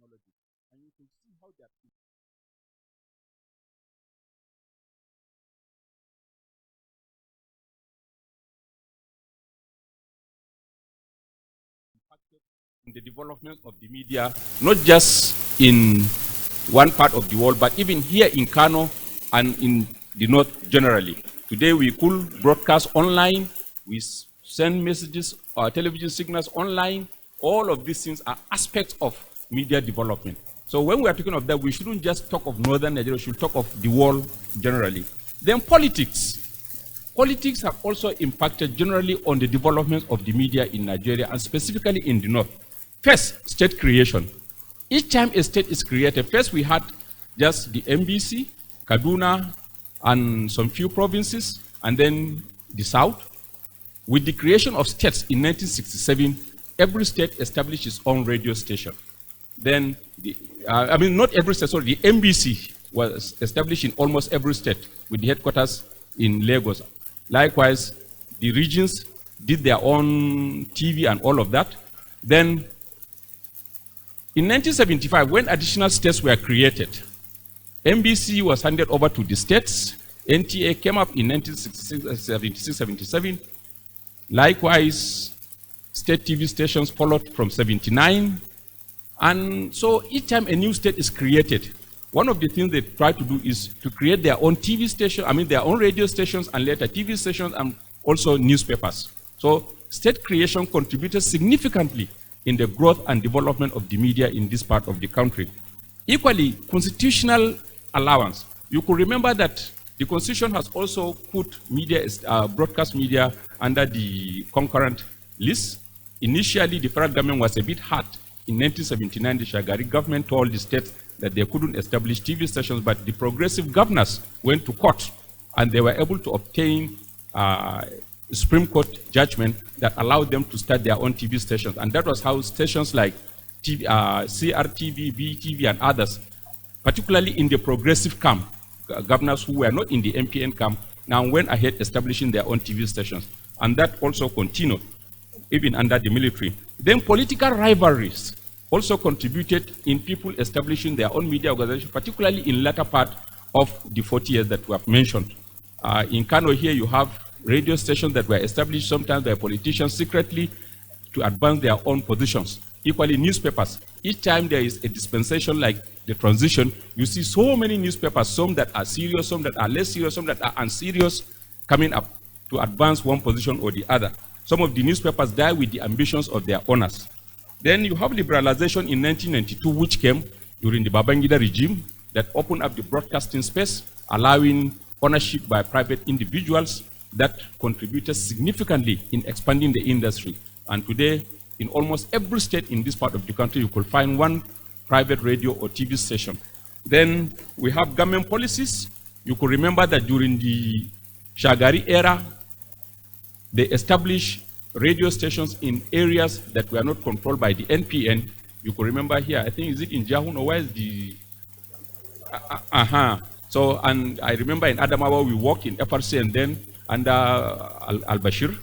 technology, and you can see how they are impacted in the development of the media, not just in one part of the world, but even here in Kano and in the north generally. Today we could broadcast online, we send messages or television signals online. All of these things are aspects of media development. So when we are talking of that, we shouldn't just talk of northern Nigeria, we should talk of the world generally. Then politics. Politics have also impacted generally on the development of the media in Nigeria, and specifically in the north. First, state creation. Each time a state is created, first we had just the MBC, Kaduna, and some few provinces, and then the south. With the creation of states in 1967, every state established its own radio station. Then, not every state, sorry, the MBC was established in almost every state with the headquarters in Lagos. Likewise, the regions did their own TV and all of that. Then, in 1975, when additional states were created, MBC was handed over to the states. NTA came up in 1976-77. Likewise, state TV stations followed from 79. And so each time a new state is created, one of the things they try to do is to create their own TV station, their own radio stations, and later TV stations, and also newspapers. So state creation contributed significantly in the growth and development of the media in this part of the country. Equally, constitutional allowance. You could remember that the Constitution has also put media, broadcast media under the concurrent list. Initially, the federal government was a bit hard. In 1979, the Shagari government told the states that they couldn't establish TV stations, but the progressive governors went to court, and they were able to obtain Supreme Court judgment that allowed them to start their own TV stations. And that was how stations like CRTV, BTV, and others, particularly in the progressive camp, governors who were not in the MPN camp, now went ahead establishing their own TV stations. And that also continued, even under the military. Then political rivalries also contributed in people establishing their own media organization, particularly in latter part of the 40 years that we have mentioned. In Kano here, you have radio stations that were established sometimes by politicians secretly to advance their own positions. Equally, newspapers. Each time there is a dispensation like the transition, you see so many newspapers, some that are serious, some that are less serious, some that are unserious, coming up to advance one position or the other. Some of the newspapers die with the ambitions of their owners. Then you have liberalization in 1992, which came during the Babangida regime, that opened up the broadcasting space, allowing ownership by private individuals that contributed significantly in expanding the industry. And today, in almost every state in this part of the country, you could find one private radio or TV station. Then we have government policies. You could remember that during the Shagari era, they established radio stations in areas that were not controlled by the NPN. You could remember here, I think, is it in Jahun or where is the... So, and I remember in Adamawa, we worked in FRC and then under Al-Bashir.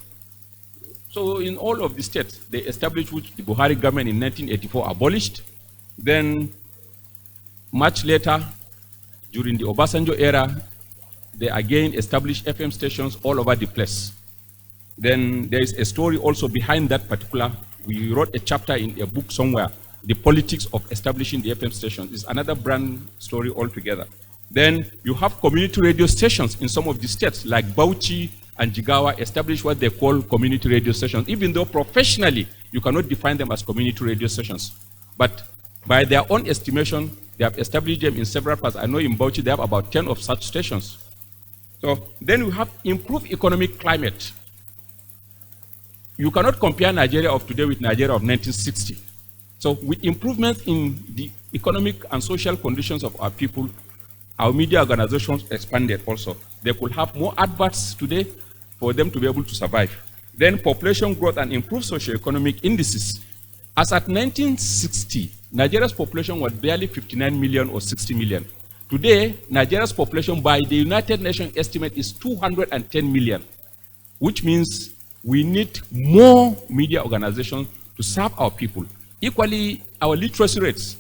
So in all of the states, they established, which the Buhari government in 1984 abolished. Then much later, during the Obasanjo era, they again established FM stations all over the place. Then there is a story also behind that particular. We wrote a chapter in a book somewhere, The Politics of Establishing the FM Stations. It's another brand story altogether. Then you have community radio stations in some of the states, like Bauchi and Jigawa, established what they call community radio stations, even though professionally you cannot define them as community radio stations. But by their own estimation, they have established them in several parts. I know in Bauchi they have about 10 of such stations. So then we have improved economic climate. You cannot compare Nigeria of today with Nigeria of 1960. So with improvements in the economic and social conditions of our people, our media organizations expanded also. They could have more adverts today for them to be able to survive. Then population growth and improved socioeconomic indices. As at 1960, Nigeria's population was barely 59 million or 60 million. Today, Nigeria's population by the United Nations estimate is 210 million, which means we need more media organizations to serve our people. Equally, our literacy rates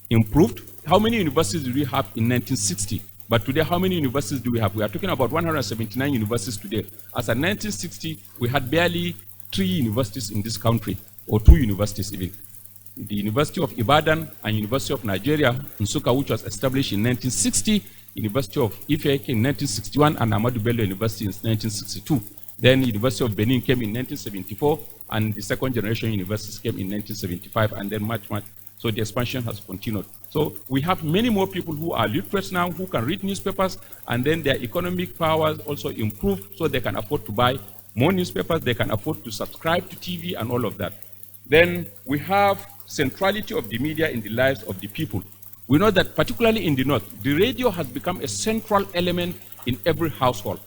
improved. How many universities did we have in 1960? But today, how many universities do we have? We are talking about 179 universities today. As in 1960, we had barely 3 universities in this country, or 2 universities even. The University of Ibadan and University of Nigeria, Nsukka, which was established in 1960, University of Ife in 1961, and Ahmadu Bello University in 1962. Then University of Benin came in 1974, and the second generation universities came in 1975, and then much. So the expansion has continued. So we have many more people who are literate now, who can read newspapers, and then their economic powers also improved, so they can afford to buy more newspapers, they can afford to subscribe to TV and all of that. Then we have centrality of the media in the lives of the people. We know that particularly in the North, the radio has become a central element in every household.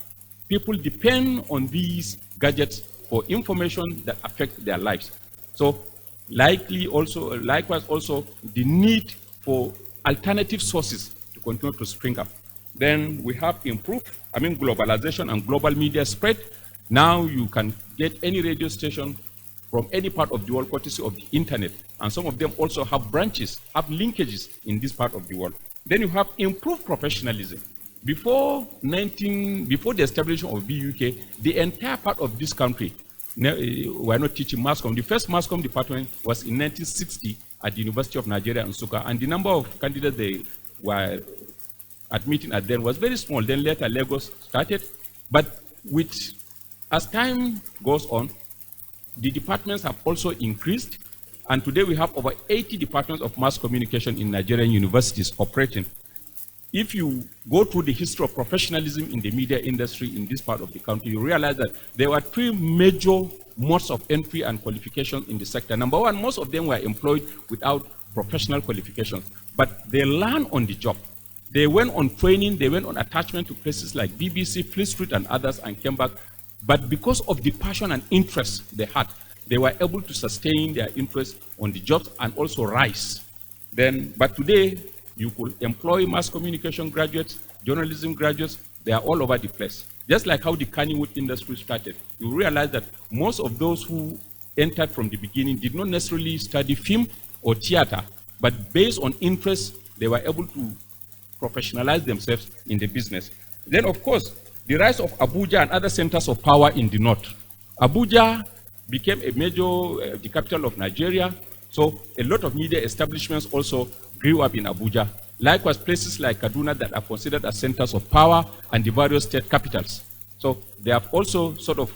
People depend on these gadgets for information that affect their lives. So likewise also the need for alternative sources to continue to spring up. Then we have improved, globalization and global media spread. Now you can get any radio station from any part of the world courtesy of the internet. And some of them also have branches, have linkages in this part of the world. Then you have improved professionalism. Before the establishment of BUK, the entire part of this country were not teaching mass comm. The first mass comm department was in 1960 at the University of Nigeria in Nsukka, and the number of candidates they were admitting at then was very small. Then later Lagos started, but as time goes on, the departments have also increased, and today we have over 80 departments of mass communication in Nigerian universities operating. If you go through the history of professionalism in the media industry in this part of the country, you realize that there were three major modes of entry and qualification in the sector. Number one, most of them were employed without professional qualifications, but they learned on the job. They went on training, they went on attachment to places like BBC, Fleet Street, and others, and came back. But because of the passion and interest they had, they were able to sustain their interest on the jobs and also rise. But today, you could employ mass communication graduates, journalism graduates, they are all over the place. Just like how the Kannywood industry started, you realize that most of those who entered from the beginning did not necessarily study film or theater, but based on interest, they were able to professionalize themselves in the business. Then, of course, the rise of Abuja and other centers of power in the north. Abuja became a major, the capital of Nigeria, so a lot of media establishments also grew up in Abuja. Likewise, places like Kaduna that are considered as centers of power and the various state capitals. So they have also sort of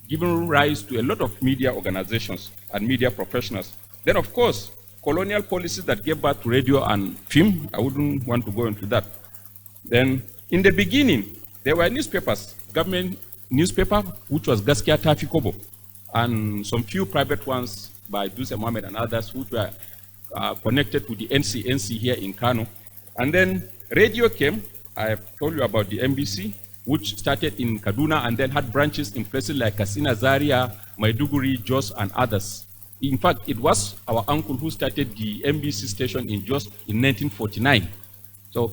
given rise to a lot of media organizations and media professionals. Then, of course, colonial policies that gave birth to radio and film. I wouldn't want to go into that. Then, in the beginning, there were newspapers, government newspaper, which was Gaskia Tafi Kobo, and some few private ones by Duse Mohammed and others, which were connected to the NC here in Kano. And then radio came. I have told you about the MBC, which started in Kaduna and then had branches in places like Katsina, Zaria, Maiduguri, Jos, and others. In fact, it was our uncle who started the MBC station in Jos in 1949. So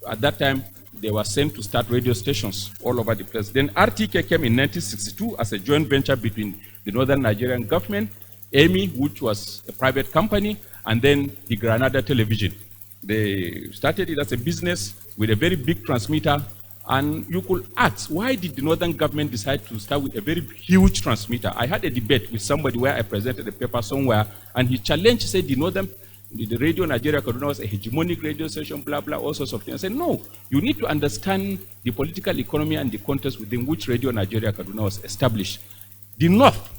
at that time, they were sent to start radio stations all over the place. Then RTK came in 1962 as a joint venture between the Northern Nigerian government, EMI, which was a private company, and then the Granada Television. They started it as a business with a very big transmitter. And you could ask, why did the Northern government decide to start with a very huge transmitter? I had a debate with somebody where I presented a paper somewhere, and he challenged, said the Radio Nigeria Kaduna was a hegemonic radio station, blah, blah, all sorts of things. I said, no, you need to understand the political economy and the context within which Radio Nigeria Kaduna was established. The North,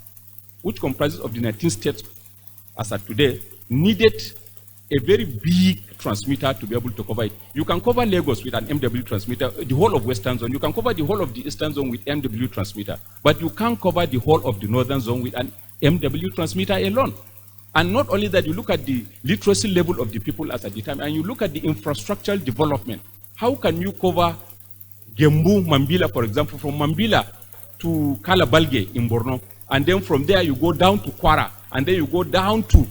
which comprises of the 19 states as at today, needed a very big transmitter to be able to cover it. You can cover Lagos with an MW transmitter, the whole of Western Zone. You can cover the whole of the Eastern Zone with MW transmitter, but you can't cover the whole of the Northern Zone with an MW transmitter alone. And not only that, you look at the literacy level of the people as at the time, and you look at the infrastructural development. How can you cover Gembu, Mambila, for example, from Mambila to Kalabalge in Borno, and then from there you go down to Kwara, and then you go down to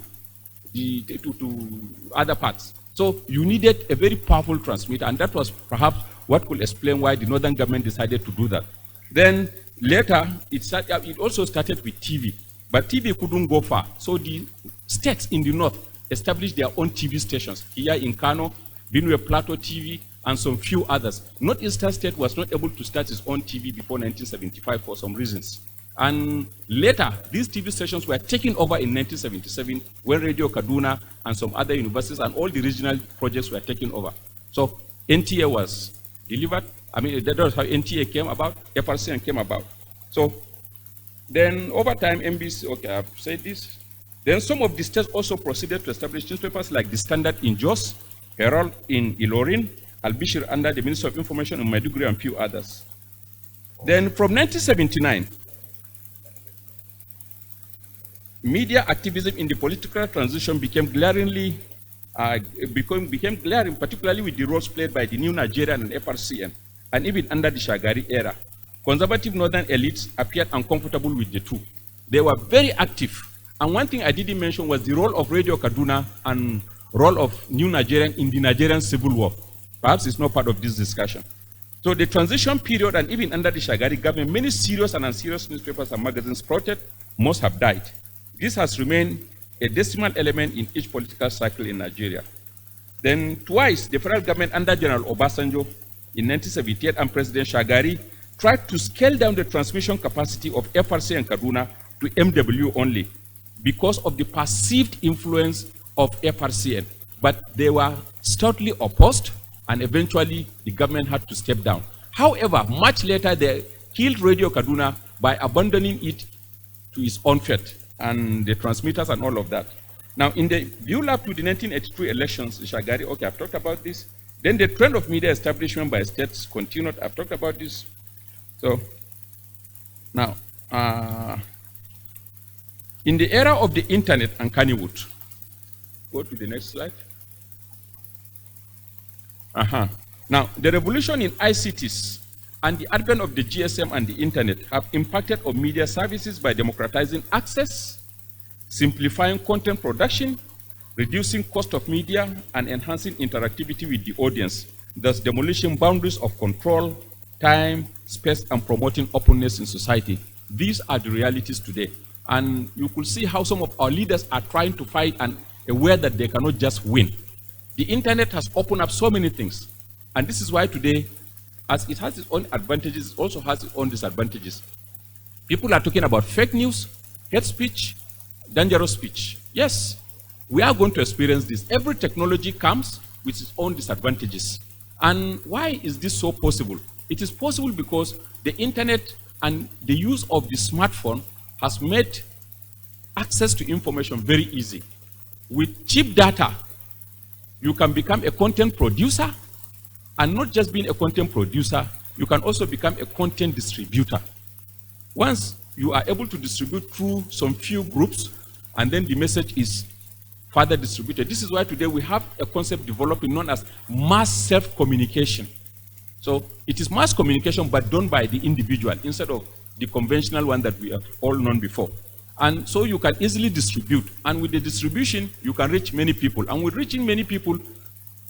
other parts. So you needed a very powerful transmitter, and that was perhaps what could explain why the Northern government decided to do that. Then later, it also started with TV, but TV couldn't go far. So the states in the North established their own TV stations. Here in Kano, Benue Plateau TV, and some few others. Northeastern State was not able to start its own TV before 1975 for some reasons. And later, these TV stations were taken over in 1977 when Radio Kaduna and some other universities and all the regional projects were taken over. So NTA was delivered. I mean, that was how NTA came about, FRCN came about. So then over time, MBC, okay, I've said this. Then some of the states also proceeded to establish newspapers like The Standard in Jos, Herald in Ilorin, Al-Bishir under the Ministry of Information in Maiduguri, and few others. Then from 1979, media activism in the political transition became glaring, particularly with the roles played by the New Nigerian and FRCN, and even under the Shagari era. Conservative northern elites appeared uncomfortable with the two. They were very active. And one thing I didn't mention was the role of Radio Kaduna and role of New Nigerian in the Nigerian Civil War. Perhaps it's not part of this discussion. So the transition period, and even under the Shagari government, many serious and unserious newspapers and magazines sprouted. Most have died. This has remained a decimal element in each political cycle in Nigeria. Then twice, the federal government under General Obasanjo in 1978 and President Shagari tried to scale down the transmission capacity of FRC and Kaduna to MW only. because of the perceived influence of FRCN. But they were stoutly opposed, and eventually the government had to step down. However, much later they killed Radio Kaduna by abandoning it to its own fate, and the transmitters and all of that. Now, in the build-up to the 1982 elections, Shagari, okay, I've talked about this. Then the trend of media establishment by states continued. I've talked about this. So, now, in the era of the internet and Kannywood, go to the next slide. Now, the revolution in ICTs and the advent of the GSM and the internet have impacted on media services by democratizing access, simplifying content production, reducing cost of media, and enhancing interactivity with the audience, thus demolishing boundaries of control, time, space, and promoting openness in society. These are the realities today. And you could see how some of our leaders are trying to fight and aware that they cannot just win. The internet has opened up so many things. And this is why today, as it has its own advantages, it also has its own disadvantages. People are talking about fake news, hate speech, dangerous speech. Yes, we are going to experience this. Every technology comes with its own disadvantages. And why is this so possible? It is possible because the internet and the use of the smartphone has made access to information very easy. With cheap data, you can become a content producer, and not just being a content producer, you can also become a content distributor. Once you are able to distribute through some few groups, and then the message is further distributed. This is why today we have a concept developing known as mass self-communication. So it is mass communication, but done by the individual instead of the conventional one that we have all known before. And so you can easily distribute. And with the distribution, you can reach many people. And with reaching many people,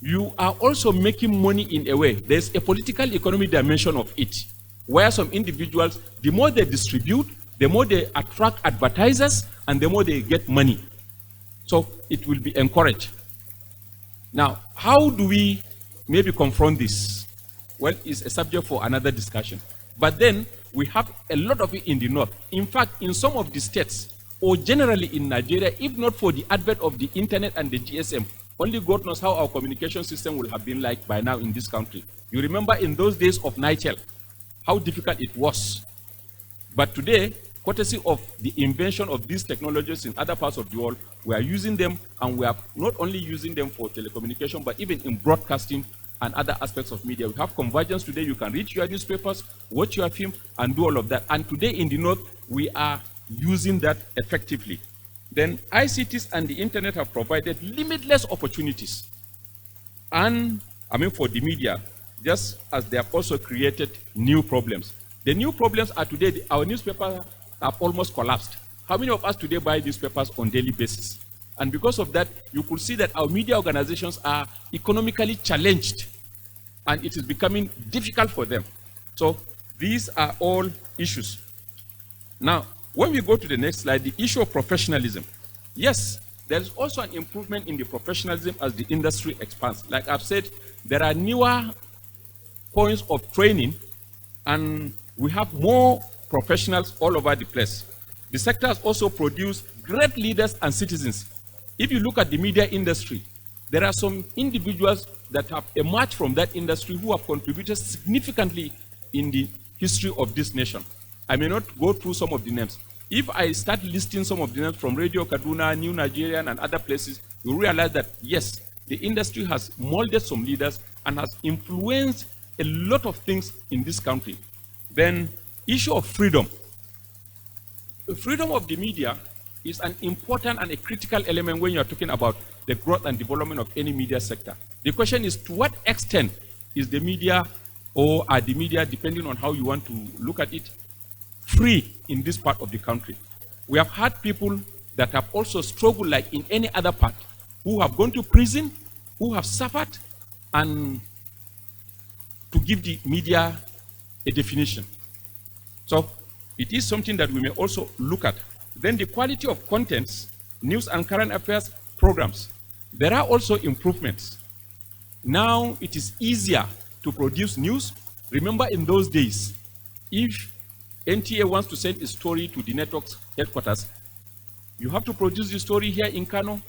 you are also making money in a way. There's a political economy dimension of it, where some individuals, the more they distribute, the more they attract advertisers, and the more they get money. So it will be encouraged. Now, how do we maybe confront this? Well, it's a subject for another discussion. But then, we have a lot of it in the north. In fact, in some of the states, or generally in Nigeria, if not for the advent of the internet and the GSM, only God knows how our communication system will have been like by now in this country. You remember in those days of Nitel, how difficult it was. But today, courtesy of the invention of these technologies in other parts of the world, we are using them, and we are not only using them for telecommunication, but even in broadcasting and other aspects of media. We have convergence today. You can read your newspapers, watch your film, and do all of that. And today in the north, we are using that effectively. Then ICTs and the internet have provided limitless opportunities. And for the media, just as they have also created new problems. The new problems are today, our newspapers have almost collapsed. How many of us today buy newspapers on a daily basis? And because of that, you could see that our media organizations are economically challenged, and it is becoming difficult for them. So these are all issues. Now, when we go to the next slide, the issue of professionalism. Yes, there is also an improvement in the professionalism as the industry expands. Like I've said, there are newer points of training, and we have more professionals all over the place. The sector has also produced great leaders and citizens. If you look at the media industry, there are some individuals that have emerged from that industry who have contributed significantly in the history of this nation. I may not go through some of the names. If I start listing some of the names from Radio Kaduna, New Nigerian, and other places, you realize that, yes, the industry has molded some leaders and has influenced a lot of things in this country. Then, issue of freedom. The freedom of the media is an important and a critical element when you're talking about the growth and development of any media sector. The question is, to what extent is the media, or are the media, depending on how you want to look at it, free in this part of the country? We have had people that have also struggled like in any other part, who have gone to prison, who have suffered, and to give the media a definition. So it is something that we may also look at. Then the quality of contents, news and current affairs programs. There are also improvements. Now it is easier to produce news. Remember in those days, if NTA wants to send a story to the network's headquarters, You have to produce the story here in Kano,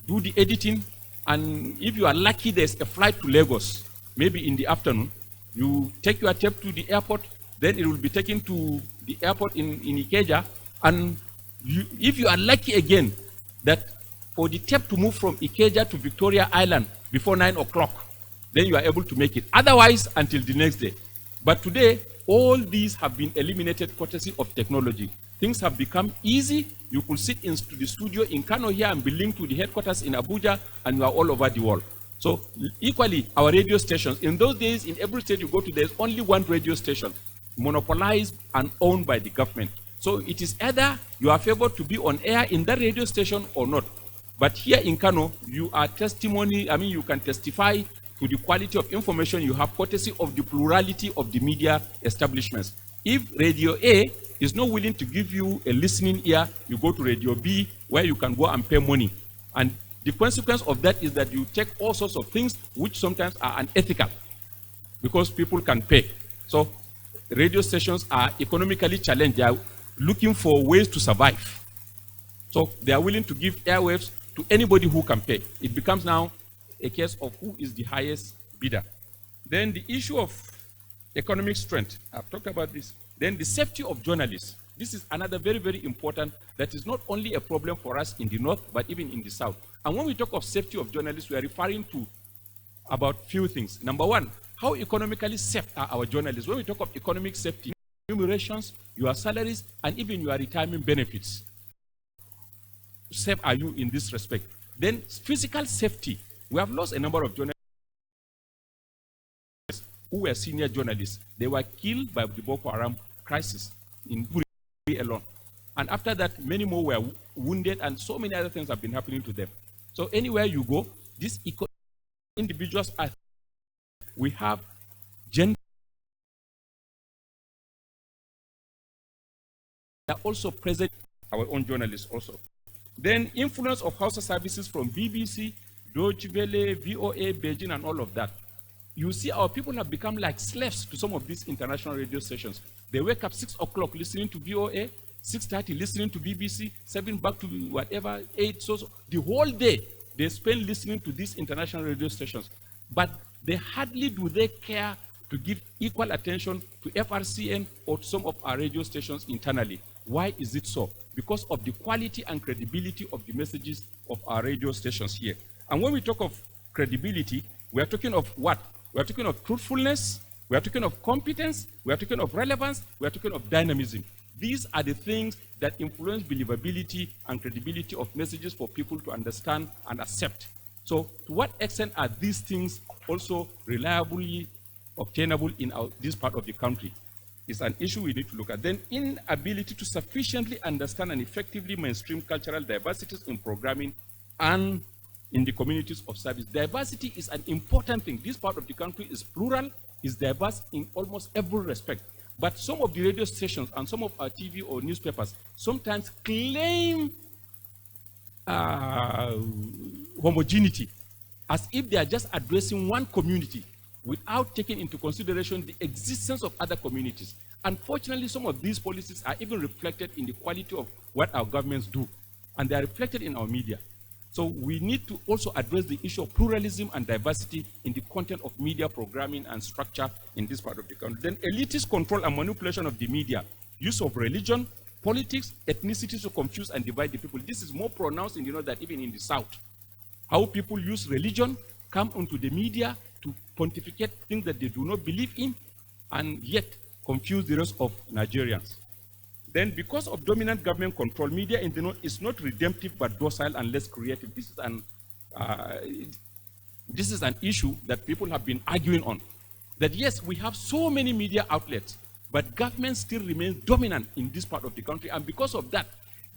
do the editing, and if you are lucky, there's a flight to Lagos, maybe in the afternoon. You take your tape to the airport, then it will be taken to the airport in Ikeja, and if you are lucky again, that for the tape to move from Ikeja to Victoria Island before 9 o'clock, then you are able to make it. Otherwise, until the next day. But today, all these have been eliminated courtesy of technology. Things have become easy. You could sit in the studio in Kano here and be linked to the headquarters in Abuja, and you are all over the world. So equally, our radio stations, in those days, in every state you go to, there's only one radio station, monopolized and owned by the government. So it is either you are favored to be on air in that radio station or not. But here in Kano, you are testimony, you can testify to the quality of information you have courtesy of the plurality of the media establishments. If Radio A is not willing to give you a listening ear, you go to Radio B, where you can go and pay money. And the consequence of that is that you take all sorts of things which sometimes are unethical because people can pay. So radio stations are economically challenged. They are looking for ways to survive. So they are willing to give airwaves to anybody who can pay. It becomes now a case of who is the highest bidder. Then the issue of economic strength, I've talked about this. Then the safety of journalists. This is another very, very important, that is not only a problem for us in the north, but even in the south. And when we talk of safety of journalists, we are referring to about few things. Number one, how economically safe are our journalists? When we talk of economic safety, remunerations, your salaries, and even your retirement benefits. Safe are you in this respect? Then physical safety. We have lost a number of journalists who were senior journalists. They were killed by the Boko Haram crisis in Buri alone. And after that, many more were wounded, and so many other things have been happening to them. So anywhere you go, these individuals are, we have gender. They are also present, our own journalists also. Then influence of Hausa services from BBC, Deutsche Welle, VOA, Beijing, and all of that. You see, our people have become like slaves to some of these international radio stations. They wake up 6 o'clock listening to VOA, 6:30 listening to BBC, 7 back to whatever, 8, so the whole day they spend listening to these international radio stations. But they hardly do they care to give equal attention to FRCN or to some of our radio stations internally. Why is it so? Because of the quality and credibility of the messages of our radio stations here. And when we talk of credibility, we are talking of what? We are talking of truthfulness, we are talking of competence, we are talking of relevance, we are talking of dynamism. These are the things that influence believability and credibility of messages for people to understand and accept. So to what extent are these things also reliably obtainable in this part of the country? Is an issue we need to look at. Then inability to sufficiently understand and effectively mainstream cultural diversities in programming and in the communities of service. Diversity is an important thing. This part of the country is plural, is diverse in almost every respect. But some of the radio stations and some of our TV or newspapers sometimes claim homogeneity, as if they are just addressing one community without taking into consideration the existence of other communities. Unfortunately, some of these policies are even reflected in the quality of what our governments do, and they are reflected in our media. So we need to also address the issue of pluralism and diversity in the content of media programming and structure in this part of the country. Then elitist control and manipulation of the media, use of religion, politics, ethnicity to confuse and divide the people. This is more pronounced in the north than even in the south. How people use religion, come into the media to pontificate things that they do not believe in, and yet confuse the rest of Nigerians. Then, because of dominant government control, media in the north is not redemptive but docile and less creative. This is an issue that people have been arguing on. That yes, we have so many media outlets, but government still remains dominant in this part of the country, and because of that,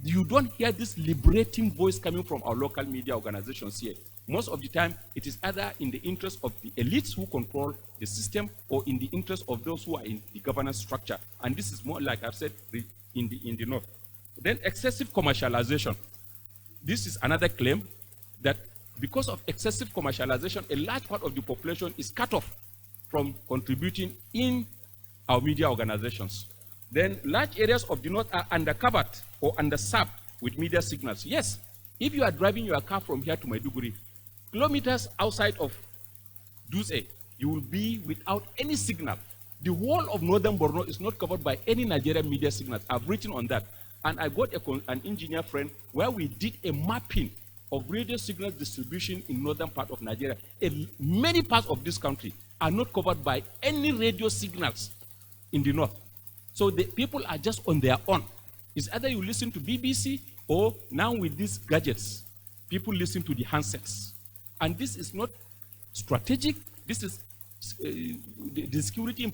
you don't hear this liberating voice coming from our local media organizations here. Most of the time, it is either in the interest of the elites who control the system or in the interest of those who are in the governance structure. And this is more, like I've said, in the north. Then excessive commercialization. This is another claim that because of excessive commercialization, a large part of the population is cut off from contributing in our media organizations. Then large areas of the north are undercovered or underserved with media signals. Yes, if you are driving your car from here to Maiduguri, kilometers outside of Duse, you will be without any signal. The whole of northern Borno is not covered by any Nigerian media signals. I've written on that. And I got an engineer friend where we did a mapping of radio signal distribution in northern part of Nigeria. Many parts of this country are not covered by any radio signals in the north. So the people are just on their own. It's either you listen to BBC or now with these gadgets, people listen to the handsets. And this is not strategic. This is the security.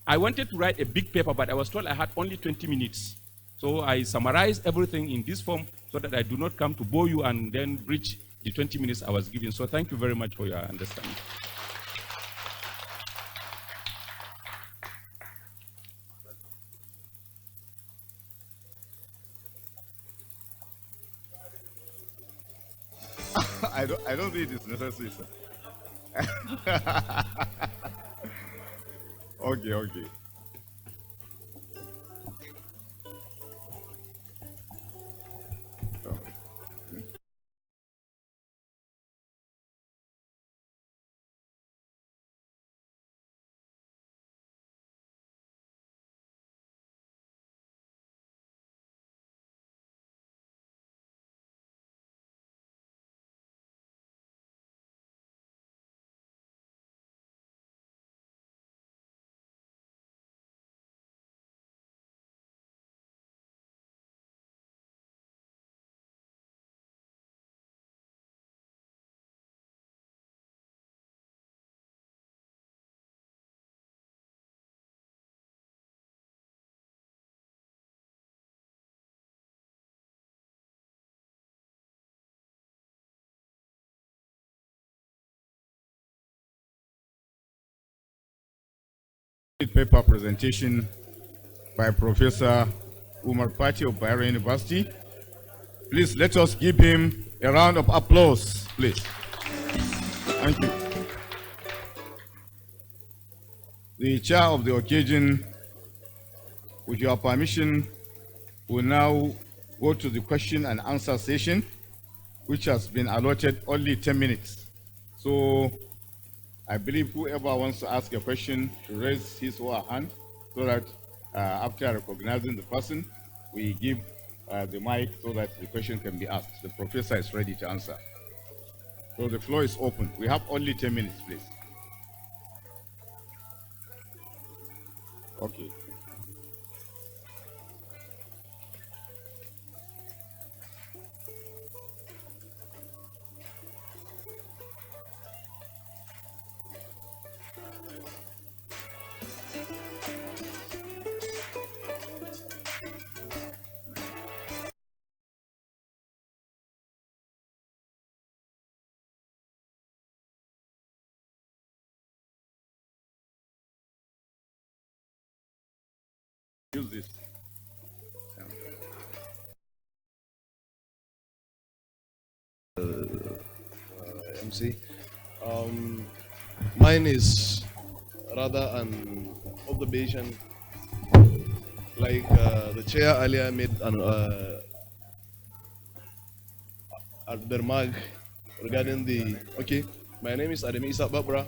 I wanted to write a big paper, but I was told I had only 20 minutes. So I summarized everything in this form so that I do not come to bore you and then breach the 20 minutes I was given. So thank you very much for your understanding. I don't think it is necessary, sir. Okay. Paper presentation by Professor Umar Pati of Bayero University. Please let us give him a round of applause, please. Thank you. The chair of the occasion, with your permission, will now go to the question and answer session, which has been allotted only 10 minutes. So I believe whoever wants to ask a question should raise his or her hand so that after recognizing the person, we give the mic so that the question can be asked. The professor is ready to answer. So the floor is open. We have only 10 minutes, please. Okay. Use this. MC. Mine is rather an observation, like the chair earlier made an at the remark regarding the. Okay, my name is Ademi Isa Babra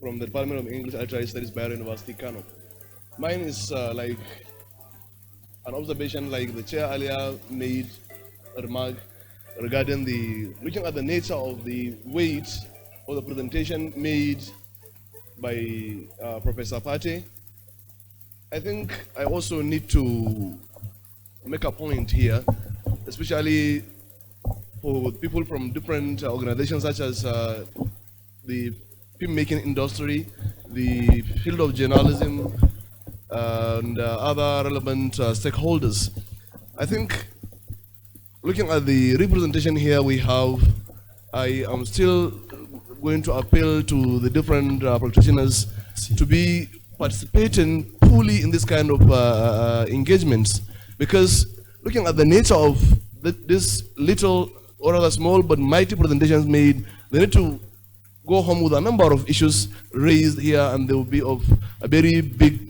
from the Department of English and Literary Studies, Bayero University, Kano. Mine is like an observation, like the chair earlier made a remark regarding the looking at the nature of the weight of the presentation made by Professor Pate. I think I also need to make a point here, especially for people from different organizations such as the filmmaking industry, the field of journalism, and other relevant stakeholders. I think looking at the representation here we have, I am still going to appeal to the different practitioners to be participating fully in this kind of engagements, because looking at the nature of this little or rather small but mighty presentations made, they need to go home with a number of issues raised here, and they will be of a very big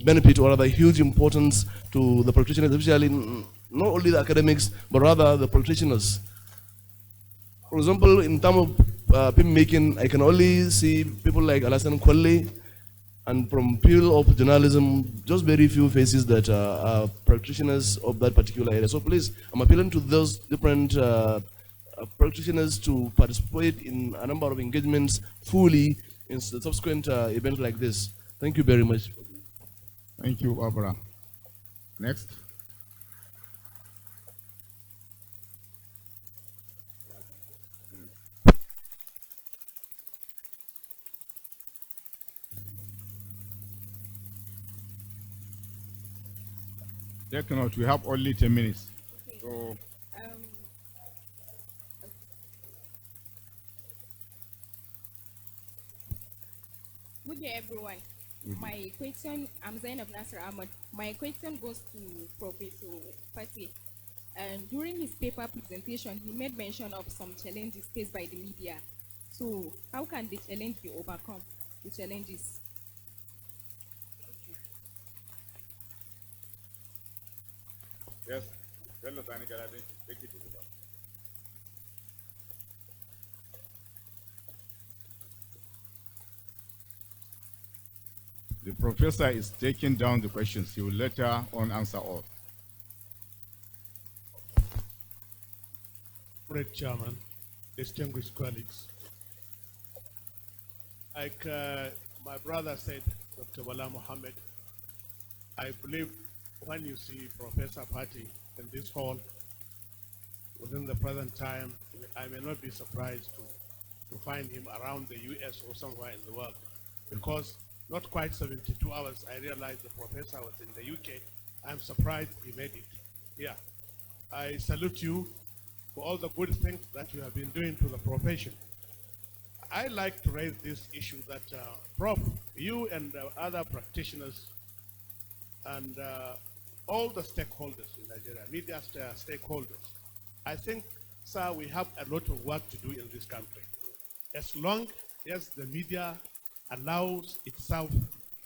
benefit or rather huge importance to the practitioners, especially not only the academics, but rather the politicians. For example, in terms of film making, I can only see people like Alassane Kwale, and from field of journalism, just very few faces that are practitioners of that particular area. So please, I'm appealing to those different practitioners to participate in a number of engagements fully in subsequent events like this. Thank you very much. Thank you, Barbara. Next. Take note, we have only 10 minutes. Okay. So, Good day, everyone. My question, I'm Zainab Nasser Ahmad. My question goes to Professor Fatih. And during his paper presentation, he made mention of some challenges faced by the media. So, how can the challenge be overcome? The challenges. yes, Bello Sani Galadin, take it over. The professor is taking down the questions. He will later on answer all. Great Chairman, distinguished colleagues. Like my brother said, Dr. Bala Mohammed, I believe when you see Professor Patti in this hall within the present time, I may not be surprised to find him around the US or somewhere in the world, because not quite 72 hours, I realized the professor was in the UK. I'm surprised he made it here. I salute you for all the good things that you have been doing to the profession. I like to raise this issue that, Prof, you and other practitioners and all the stakeholders in Nigeria, media stakeholders, I think, sir, we have a lot of work to do in this country. As long as the media allows itself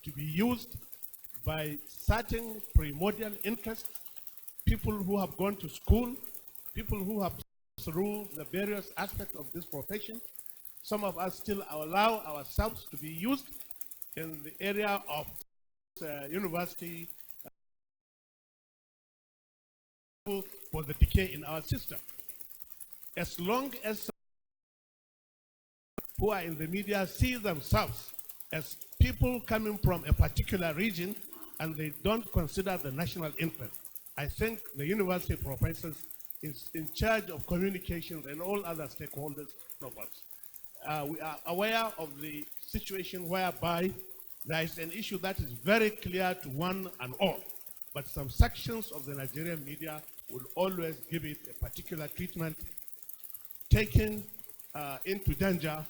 to be used by certain primordial interests, people who have gone to school, people who have through the various aspects of this profession. Some of us still allow ourselves to be used in the area of university for the decay in our system. As long as who are in the media see themselves as people coming from a particular region and they don't consider the national interest, I think the university professors is in charge of communications and all other stakeholders of us. We are aware of the situation whereby there is an issue that is very clear to one and all, but some sections of the Nigerian media will always give it a particular treatment, taking into danger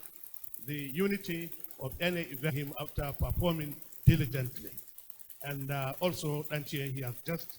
the unity of any event him after performing diligently. And also, Danchie, he has just